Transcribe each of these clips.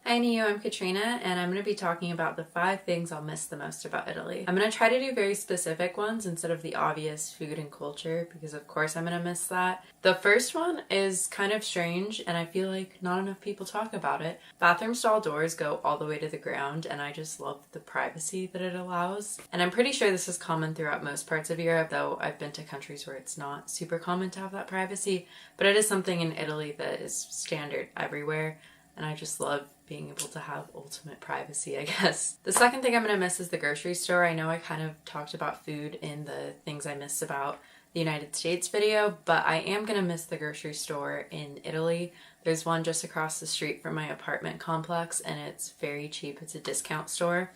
Hi Neo, I'm Katrina, and I'm going to be talking about the 5 things I'll miss the most about Italy. I'm going to try to do very specific ones instead of the obvious food and culture, because of course I'm going to miss that. The first one is kind of strange, and I feel like not enough people talk about it. Bathroom stall doors go all the way to the ground, and I just love the privacy that it allows. And I'm pretty sure this is common throughout most parts of Europe, though I've been to countries where it's not super common to have that privacy, but it is something in Italy that is standard everywhere. And I just love being able to have ultimate privacy, I guess. The second thing I'm going to miss is the grocery store. I know I kind of talked about food in the things I miss about the United States video, but I am going to miss the grocery store in Italy. There's one just across the street from my apartment complex, and it's very cheap. It's a discount store,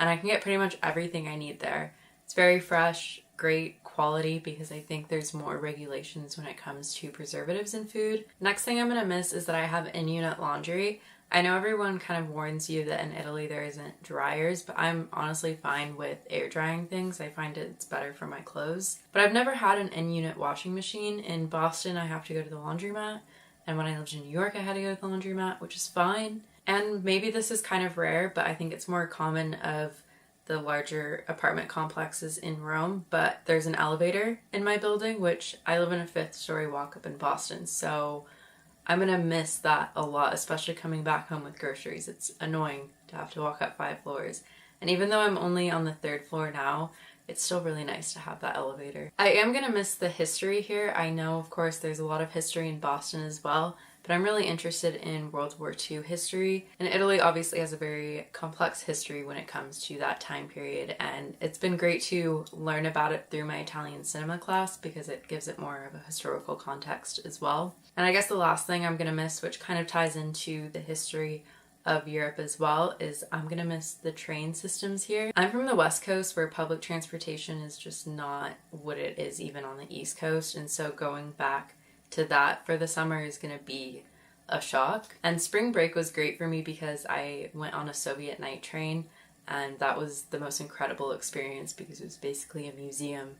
and I can get pretty much everything I need there. It's very fresh, great quality, because I think there's more regulations when it comes to preservatives in food. Next thing I'm going to miss is that I have in-unit laundry. I know everyone kind of warns you that in Italy there isn't dryers, but I'm honestly fine with air drying things. I find it's better for my clothes. But I've never had an in-unit washing machine. In Boston I have to go to the laundromat, and when I lived in New York I had to go to the laundromat, which is fine. And maybe this is kind of rare, but I think it's more common of the larger apartment complexes in Rome, but there's an elevator in my building, which I live in a 5th story walk up in Boston, so I'm gonna miss that a lot, especially coming back home with groceries. It's annoying to have to walk up 5 floors. And even though I'm only on the 3rd floor now, it's still really nice to have that elevator. I am gonna miss the history here. I know, of course, there's a lot of history in Boston as well, but I'm really interested in World War II history. And Italy obviously has a very complex history when it comes to that time period, and it's been great to learn about it through my Italian cinema class because it gives it more of a historical context as well. And I guess the last thing I'm gonna miss, which kind of ties into the history of Europe as well, is I'm gonna miss the train systems here. I'm from the West Coast, where public transportation is just not what it is even on the East Coast, and so going back to that for the summer is gonna be a shock. And spring break was great for me because I went on a Soviet night train, and that was the most incredible experience because it was basically a museum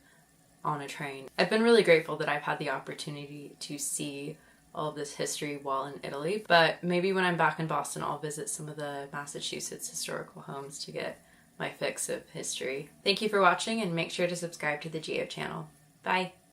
on a train. I've been really grateful that I've had the opportunity to see all of this history while in Italy, but maybe when I'm back in Boston I'll visit some of the Massachusetts historical homes to get my fix of history. Thank you for watching, and make sure to subscribe to the Geo channel. Bye!